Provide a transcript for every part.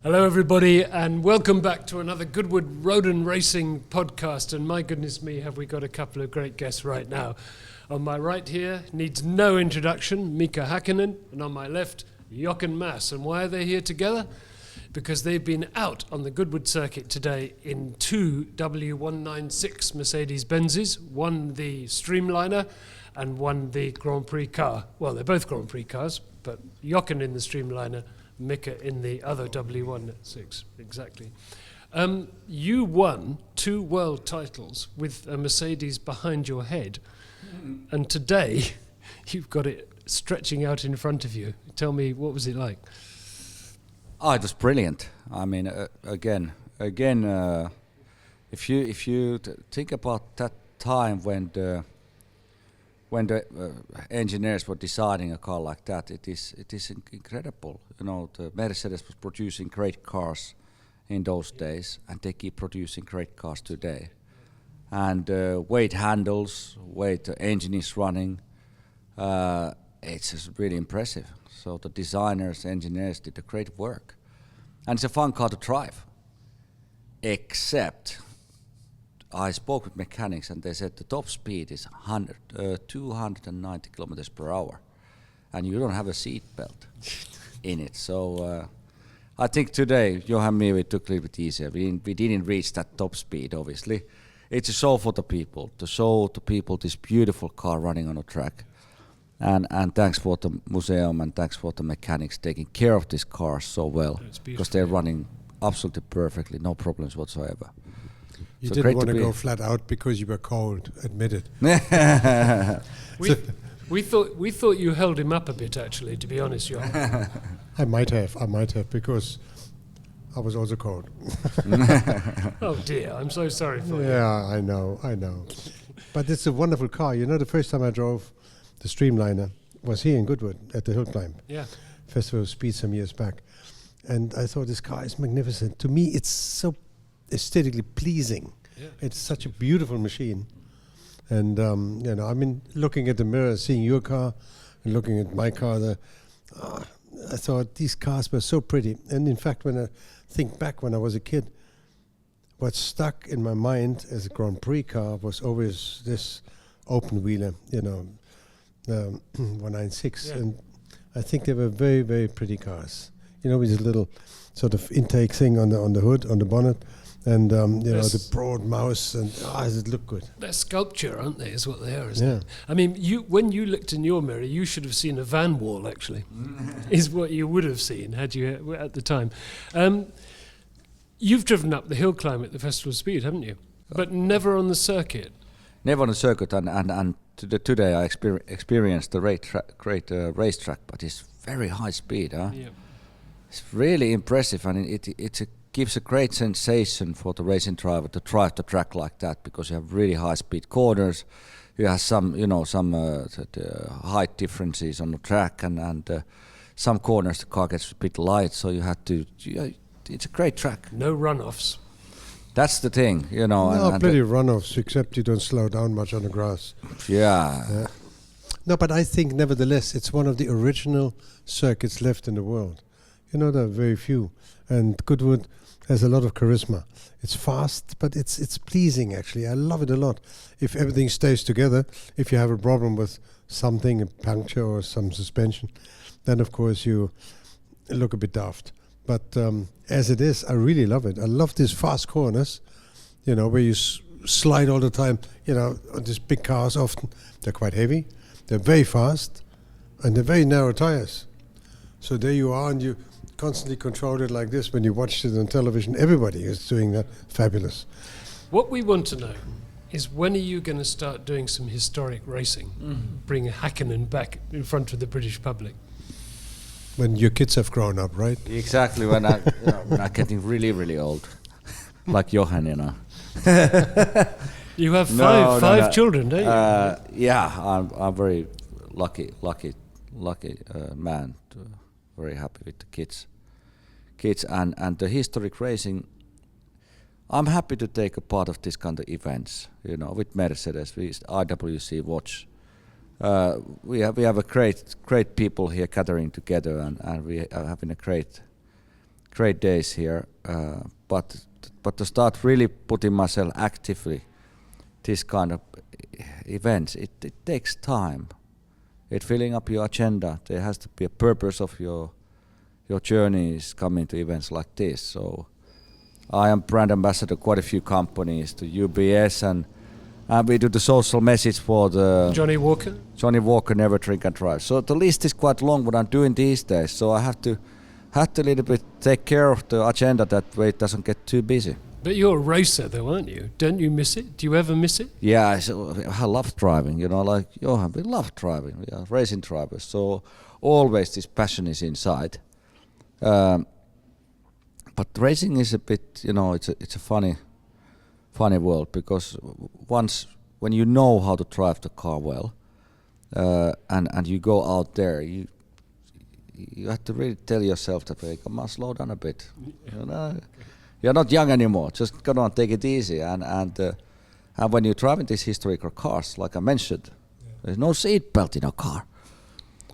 Hello everybody and welcome back to another Goodwood Road and Racing podcast, and my goodness me, have we got a couple of great guests right now. On my right here, needs no introduction, Mika Hakkinen, and on my left, Jochen. And why are they here together? Because they've been out on the Goodwood circuit today in two W196 Mercedes-Benzes, one the Streamliner and one the Grand Prix car. Well, they're both Grand Prix cars, but Jochen in the Streamliner, Mika in the other W196, exactly. You won 2 world titles with a Mercedes behind your head, and today you've got it stretching out in front of you. Tell me, what was it like? Oh, it was brilliant. I mean, again, if you think about that time when the engineers were designing a car like that, it is incredible. You know, the Mercedes was producing great cars in those days, and they keep producing great cars today. And way it handles, way the engine is running, it's just really impressive. So the designers, engineers did a great work, and it's a fun car to drive. Except, I spoke with mechanics and they said the top speed is 290 kilometers per hour, and you don't have a seat belt in it. So I think today, Jochen and me, we took a little bit easier. We didn't reach that top speed, obviously. It's a show for the people, to show the people this beautiful car running on a track. And thanks for the museum and thanks for the mechanics taking care of this car so well, because they're running absolutely perfectly, no problems whatsoever. You so didn't want to go flat out because you were cold, admit it. We thought you held him up a bit, actually, to be honest, Jochen. I might have, because I was also cold. Oh dear, I'm so sorry for you. Yeah, I know. But it's a wonderful car. You know, the first time I drove the Streamliner was here in Goodwood at the Hill Climb Festival of Speed some years back. And I thought this car is magnificent. To me, it's so aesthetically pleasing. Yeah. It's such a beautiful machine. And, you know, I mean, looking at the mirror, seeing your car and looking at my car, I thought these cars were so pretty. And in fact, when I think back when I was a kid, what stuck in my mind as a Grand Prix car was always this open wheeler, you know, 196. Yeah. And I think they were very, very pretty cars. You know, with this little sort of intake thing on the hood, on the bonnet. And, you know, the broad mouse, and it looked good. They're sculpture, aren't they, is what they are, isn't it? I mean, when you looked in your mirror, you should have seen a van wall, actually, is what you would have seen had you at the time. You've driven up the hill climb at the Festival of Speed, haven't you? But never on the circuit. Never on the circuit, and today I experienced the great racetrack, but it's very high speed, huh? Yeah. It's really impressive, and it gives a great sensation for the racing driver to drive the track like that, because you have really high speed corners. You have some height differences on the track, and some corners the car gets a bit light, so you have to. It's a great track. No runoffs. That's the thing, you know. No, plenty of runoffs, except you don't slow down much on the grass. Yeah. No, but I think nevertheless it's one of the original circuits left in the world. You know, there are very few, and Goodwood has a lot of charisma. It's fast, but it's pleasing, actually. I love it a lot. If everything stays together, if you have a problem with something, a puncture or some suspension, then of course you look a bit daft. But as it is, I really love it. I love these fast corners, you know, where you slide all the time. You know, on these big cars often, they're quite heavy, they're very fast, and they're very narrow tires. So there you are, and you constantly control it like this. When you watched it on television, everybody is doing that. Fabulous. What we want to know is, when are you going to start doing some historic racing? Bring Hakkinen back in front of the British public? When your kids have grown up, right? Exactly, when I'm getting really, really old. Like Jochen, you know. You have five children, don't you? Yeah, I'm very lucky man. Very happy with the kids and the historic racing. I'm happy to take a part of this kind of events, you know, with Mercedes, with IWC Watch. We have a great people here gathering together, and we are having a great great days here, but to start really putting myself actively this kind of events, it takes time. It filling up your agenda. There has to be a purpose of your journey is coming to events like this. So I am brand ambassador to quite a few companies, to UBS, and we do the social message for the Johnny Walker, Never Drink and Drive. So the list is quite long what I'm doing these days. So I have to a little bit take care of the agenda that way it doesn't get too busy. But you're a racer though, aren't you? Don't you miss it? Do you ever miss it? Yeah, I love driving, like Jochen, we love driving. We are racing drivers, so always this passion is inside. But racing is a bit, it's a funny world, because when you know how to drive the car well, and you go out there, you have to really tell yourself that, hey, come on, slow down a bit. You're not young anymore. Just go on, take it easy. And when you're driving these historical cars, like I mentioned, there's no seat belt in a car.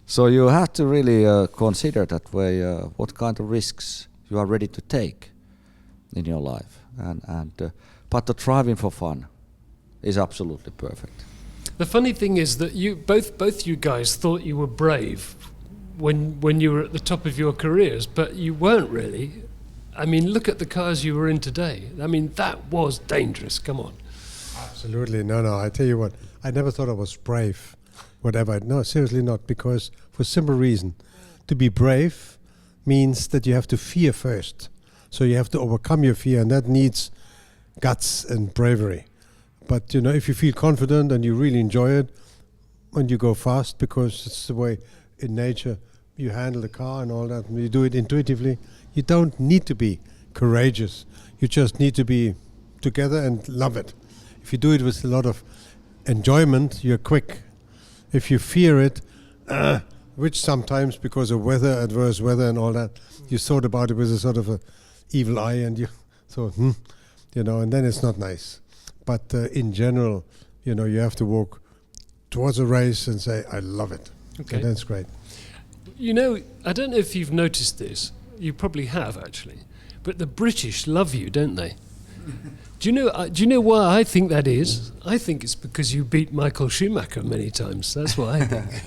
So you have to really consider that way what kind of risks you are ready to take in your life. But the driving for fun is absolutely perfect. The funny thing is that you both you guys thought you were brave when you were at the top of your careers, but you weren't really. I mean, look at the cars you were in today. I mean, that was dangerous. Come on. Absolutely. No, I tell you what, I never thought I was brave, whatever. No, seriously not, because for a simple reason. To be brave means that you have to fear first. So you have to overcome your fear, and that needs guts and bravery. But, if you feel confident and you really enjoy it, when you go fast, because it's the way in nature you handle the car and all that, and you do it intuitively, you don't need to be courageous. You just need to be together and love it. If you do it with a lot of enjoyment, you're quick. If you fear it, which sometimes because of weather, adverse weather and all that, you thought about it with a sort of a evil eye, and you thought, and then it's not nice. But in general, you have to walk towards a race and say, I love it. Okay. And that's great. I don't know if you've noticed this. You probably have, actually. But the British love you, don't they? Do you know why I think that is? I think it's because you beat Michael Schumacher many times. That's what I think.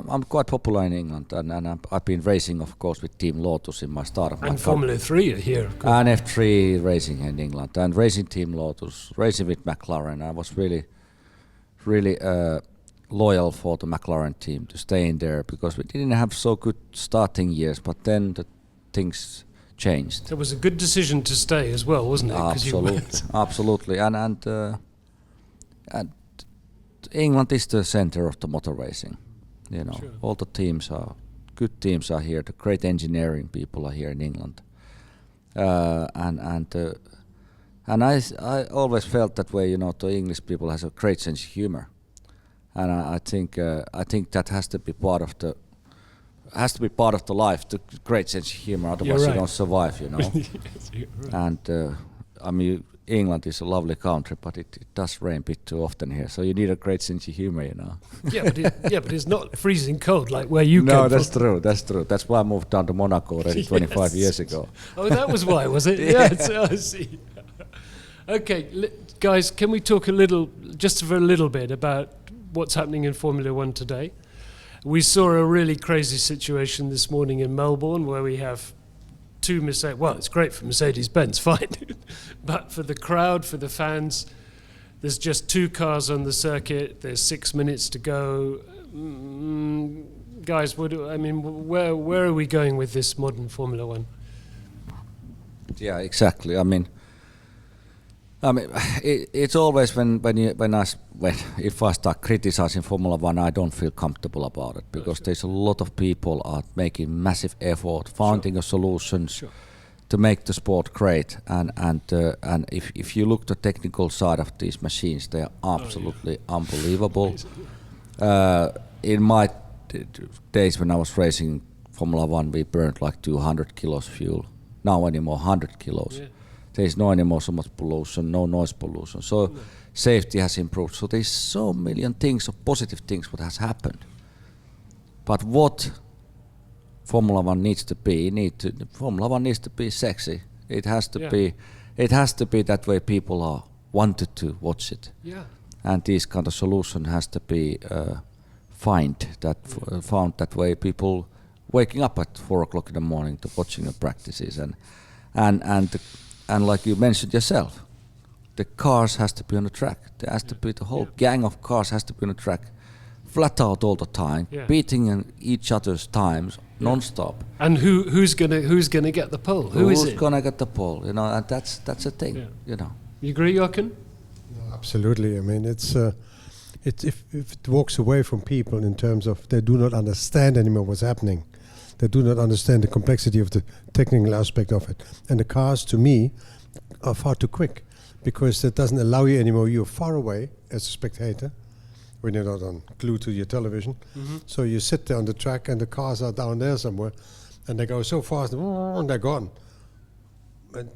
I'm quite popular in England, and I've been racing, of course, with Team Lotus in my start of my and Formula 3 here. And F3 racing in England, and racing Team Lotus, racing with McLaren. I was really loyal for the McLaren team to stay in there, because we didn't have so good starting years, but then the things changed. It was a good decision to stay as well, wasn't it? Absolutely. And England is the center of the motor racing. Sure. All the good teams are here. The great engineering people are here in England. And I always felt that way. The English people has a great sense of humor, and I think that has to be part of the life. The great sense of humor. Otherwise, you don't survive. Yes, you're right. And England is a lovely country, but it does rain a bit too often here. So you need a great sense of humor. Yeah, but it's not freezing cold like where you came from. No, that's true. That's why I moved down to Monaco already 25 years ago. Oh, that was why, was it? Yes, I see. Okay, guys, can we talk just for a little bit about what's happening in Formula 1 today? We saw a really crazy situation this morning in Melbourne where we have two Mercedes. Well, it's great for Mercedes-Benz, fine. But for the crowd, for the fans, there's just two cars on the circuit. There's 6 minutes to go. Guys, where are we going with this modern Formula 1? Yeah, exactly. It's always if I start criticizing Formula 1, I don't feel comfortable about it, because there's a lot of people are making massive effort, finding a solution to make the sport great. And if you look at the technical side of these machines, they are absolutely unbelievable. In my days when I was racing Formula 1, we burned like 200 kilos fuel. Now anymore 100 kilos. Yeah. There is no anymore so much pollution, no noise pollution. So safety has improved. So there's so million things of positive things what has happened. But what Formula One needs to be. Formula One needs to be sexy. It has to be. It has to be that way. People are wanted to watch it. Yeah. And this kind of solution has to be found that way. People waking up at 4 o'clock in the morning to watching the practices, and like you mentioned yourself, the cars has to be on the track. There has to be the whole gang of cars has to be on the track, flat out all the time, beating each other's times non-stop. And who's gonna get the pole? Who's gonna get the pole? You know, and that's a thing. Yeah. You know. You agree, Jochen? No, absolutely. I mean, it's if it walks away from people in terms of they do not understand anymore what's happening. They do not understand the complexity of the technical aspect of it. And the cars, to me, are far too quick because that doesn't allow you anymore. You're far away as a spectator when you're not glued to your television. Mm-hmm. So you sit there on the track and the cars are down there somewhere and they go so fast and they're gone. And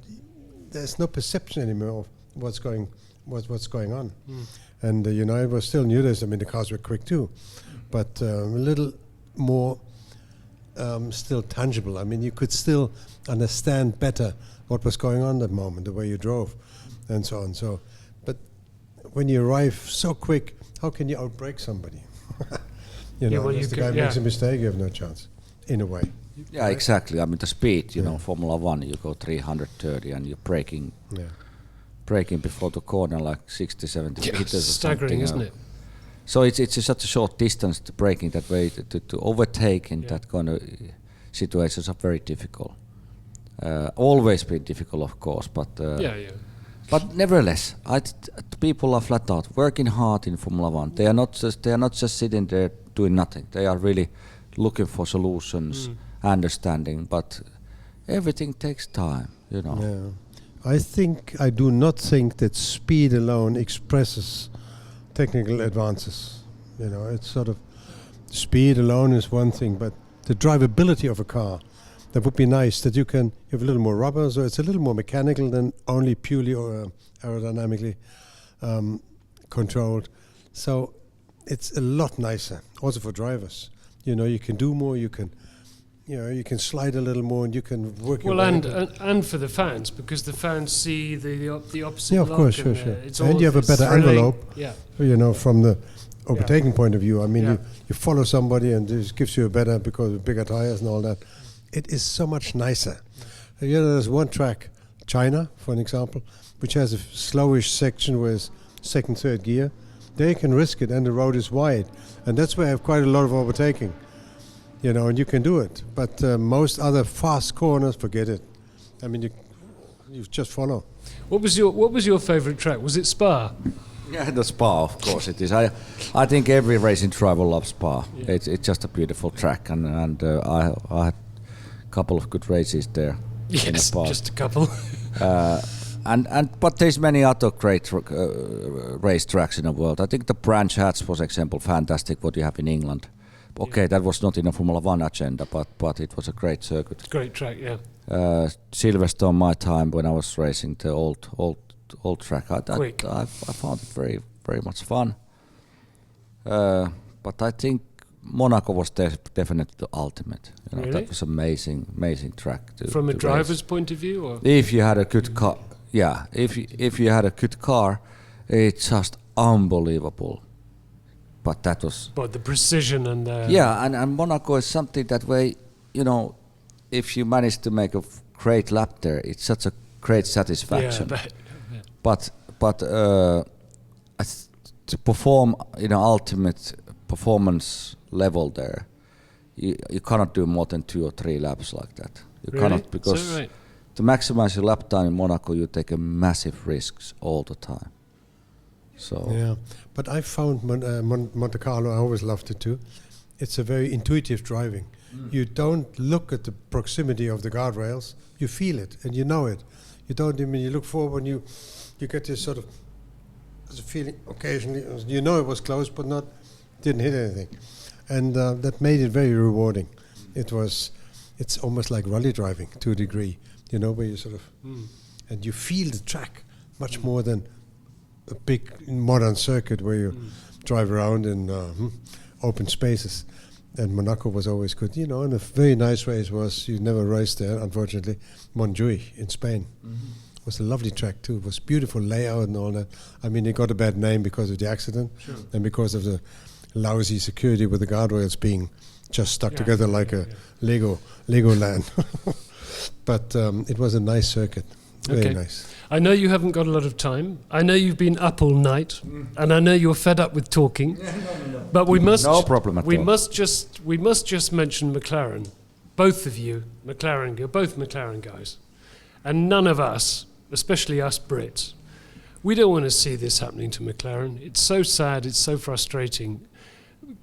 there's no perception anymore of what's going on. Mm. And I was still new this. I mean, the cars were quick too, but a little more still tangible. I mean, you could still understand better what was going on that moment, the way you drove, and so on. So, but when you arrive so quick, how can you outbrake somebody? If the guy makes a mistake, you have no chance, in a way. Yeah, right? Exactly. I mean, the speed, Formula One, you go 330 and you're braking before the corner like 60, 70 meters or staggering, isn't it? So it's such a short distance to braking that way to overtake in that kind of situations are very difficult. Always been difficult, of course, but but nevertheless, people are flat out working hard in Formula One. They are not just sitting there doing nothing. They are really looking for solutions, understanding. But everything takes time, Yeah. I do not think that speed alone expresses technical advances. It's sort of speed alone is one thing, but the drivability of a car, that would be nice that you have a little more rubber, so it's a little more mechanical than only purely aerodynamically controlled. So it's a lot nicer, also for drivers. You can do more, you can slide a little more, and you can work. Well, and for the fans, because the fans see the opposite. Yeah, of course, sure. And you have a better envelope. Yeah. From the overtaking point of view. I mean, you follow somebody, and this gives you a better because of bigger tires and all that. It is so much nicer. There's one track, China, for an example, which has a slowish section with second, third gear. They can risk it, and the road is wide, and that's where I have quite a lot of overtaking. And you can do it. But most other fast corners, forget it. I mean, you just follow. What was your favourite track? Was it Spa? Yeah, the Spa, of course it is. I think every racing driver loves Spa. Yeah. It's just a beautiful track, and I had a couple of good races there. Yes, just a couple. But there's many other great race tracks in the world. I think the Branch Hatch was example fantastic. What you have in England. Okay, that was not in a Formula One agenda, but it was a great circuit. Great track, yeah. Silverstone, my time when I was racing the old track, I found it very, very much fun. But I think Monaco was definitely the ultimate. Really? That was amazing track. From a driver's point of view, or if you had a good car, if you had a good car, it's just unbelievable. But that was. But the precision and the. Yeah, and Monaco is something that way, if you manage to make a great lap there, it's such a great satisfaction. Yeah, but to perform in an ultimate performance level there, you cannot do more than 2 or 3 laps like that. You really? Cannot, because to maximize your lap time in Monaco, you take a massive risks all the time. So yeah, but I found Monte Carlo. I always loved it too. It's a very intuitive driving. You don't look at the proximity of the guardrails. You feel it and you know it. You don't. I mean, you look forward and you get this sort of feeling occasionally. You know it was close, but didn't hit anything, and that made it very rewarding. It's almost like rally driving to a degree. Where you sort of and you feel the track much more than a big modern circuit where you drive around in open spaces. And Monaco was always good. You know, and a very nice race was, you never raced there, unfortunately, Montjuic in Spain. It was a lovely track too. It was beautiful layout and all that. I mean, it got a bad name because of the accident and because of the lousy security with the guardrails being just stuck together like a Lego land. But it was a nice circuit. Very nice. I know you haven't got a lot of time. I know you've been up all night, and I know you're fed up with talking. But we must. No problem at all. We must just mention McLaren. Both of you, McLaren, you're both McLaren guys, and none of us, especially us Brits, we don't want to see this happening to McLaren. It's so sad. It's so frustrating.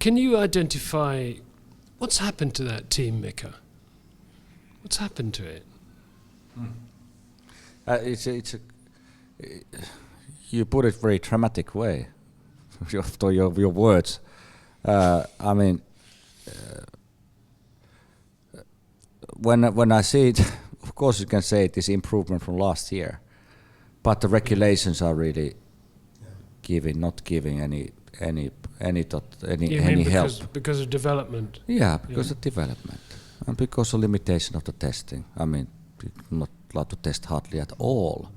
Can you identify what's happened to that team, Mika? What's happened to it? You put it very dramatic way, after your words. I mean, when I see it, of course you can say it is improvement from last year, but the regulations are really not giving any help because of development. Yeah, because of development and because of limitation of the testing. I mean, you're not allowed to test hardly at all.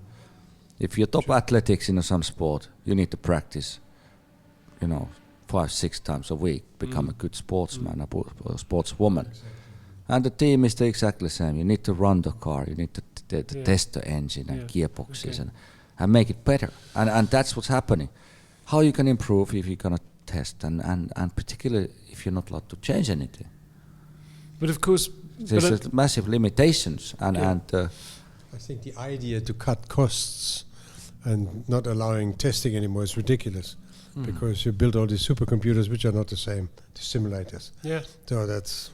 If you're top athletics in some sport, you need to practice, 5-6 times a week, become a good sportsman, a sportswoman. And the team is exactly the same. You need to run the car, you need to test the engine and gearboxes and make it better. And that's what's happening. How you can improve if you're going to test and particularly if you're not allowed to change anything. But of course... There's massive limitations and I think the idea to cut costs and not allowing testing anymore is ridiculous because you build all these supercomputers which are not the same, the simulators. Yeah. So it's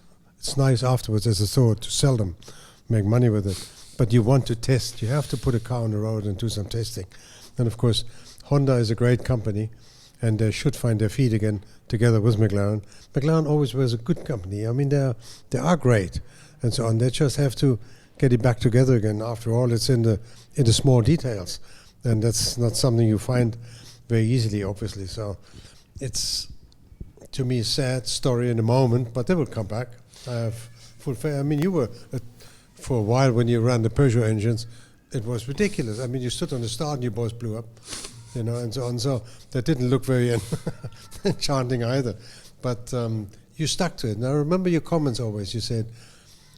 nice afterwards as a thought to sell them, make money with it. But you want to test, you have to put a car on the road and do some testing. And of course, Honda is a great company and they should find their feet again together with McLaren. McLaren always was a good company. I mean, they are great and so on. They just have to get it back together again. After all, it's in the small details, and that's not something you find very easily, obviously. So it's, to me, a sad story in the moment, but they will come back. I have full faith. I mean, you were, for a while when you ran the Peugeot engines, it was ridiculous. I mean, you stood on the start and you both blew up, and so on. So that didn't look very enchanting either. But you stuck to it. And I remember your comments always. You said,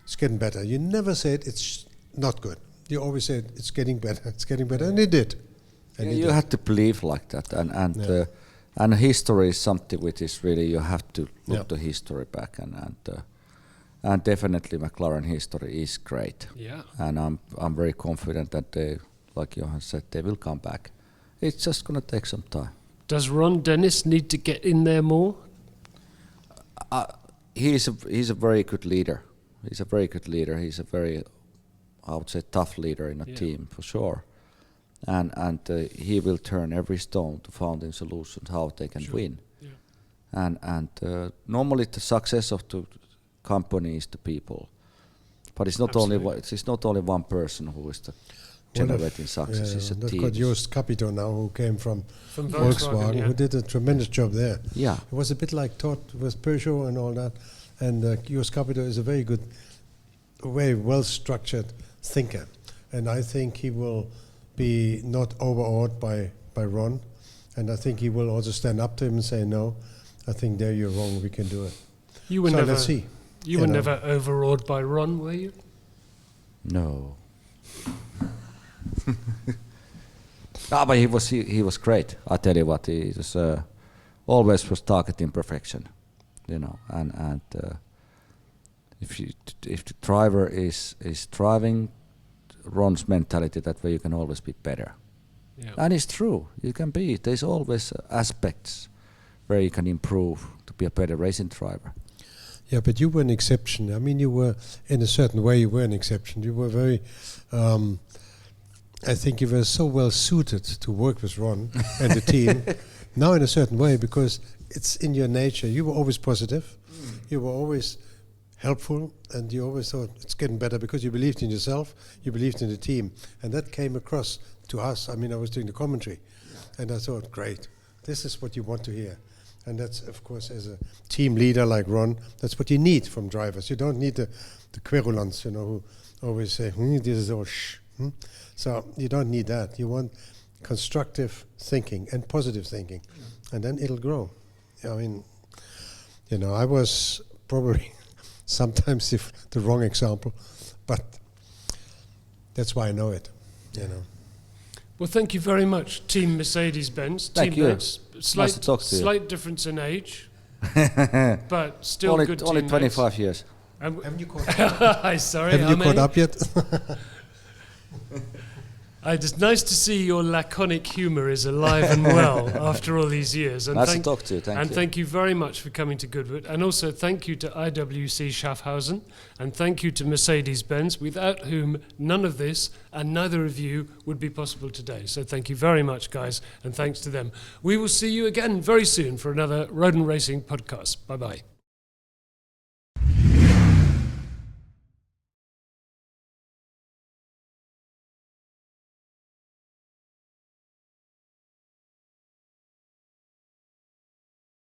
it's getting better. You never said it's not good. You always said it's getting better, and it did. And you had to believe like that, and history is something which is really you have to look to history back, and definitely McLaren history is great. Yeah. And I'm very confident that they, like Jochen said, they will come back. It's just gonna take some time. Does Ron Dennis need to get in there more? He's a very good leader. He's a very good leader. He's a very, I would say, tough leader in a team for sure. And he will turn every stone to finding solutions how they can win. Yeah. And normally the success of the company is the people, but it's not only one person who is the generating success. It's a team. Got Jost Capito now, who came from Volkswagen, who did a tremendous job there. Yeah, it was a bit like Todd with Peugeot and all that. And Jost Capito is a very good, very well-structured thinker. And I think he will be not overawed by Ron. And I think he will also stand up to him and say, no, I think there you're wrong, we can do it. Let's see. You were never overawed by Ron, were you? No. But he was great. I tell you what, he was always was targeting perfection. And if the driver is driving Ron's mentality, that way you can always be better. Yeah. And it's true, you can be. There's always aspects where you can improve to be a better racing driver. Yeah, but you were an exception. I mean, you were, in a certain way, you were an exception. You were very, I think you were so well suited to work with Ron and the team. Now in a certain way, because it's in your nature. You were always positive. You were always helpful, and you always thought it's getting better because you believed in yourself, you believed in the team, and that came across to us. I mean, I was doing the commentary, and I thought, great, this is what you want to hear. And that's, of course, as a team leader like Ron, that's what you need from drivers. You don't need the querulants, who always say, this is all shh. So you don't need that. You want constructive thinking and positive thinking, and then it'll grow. I mean, I was probably sometimes the wrong example, but that's why I know it, Well, thank you very much, Team Mercedes-Benz. Thank you. Teammates. Nice to talk to you. Slight difference in age, but still only, good only teammates. 25 years. Haven't you caught up? Sorry, Haven't you caught up yet? It's nice to see your laconic humour is alive and well after all these years. And Nice to talk to you, thank you. Thank you very much for coming to Goodwood. And also thank you to IWC Schaffhausen, and thank you to Mercedes-Benz, without whom none of this and neither of you would be possible today. So thank you very much, guys, and thanks to them. We will see you again very soon for another Road and Racing podcast. Bye-bye.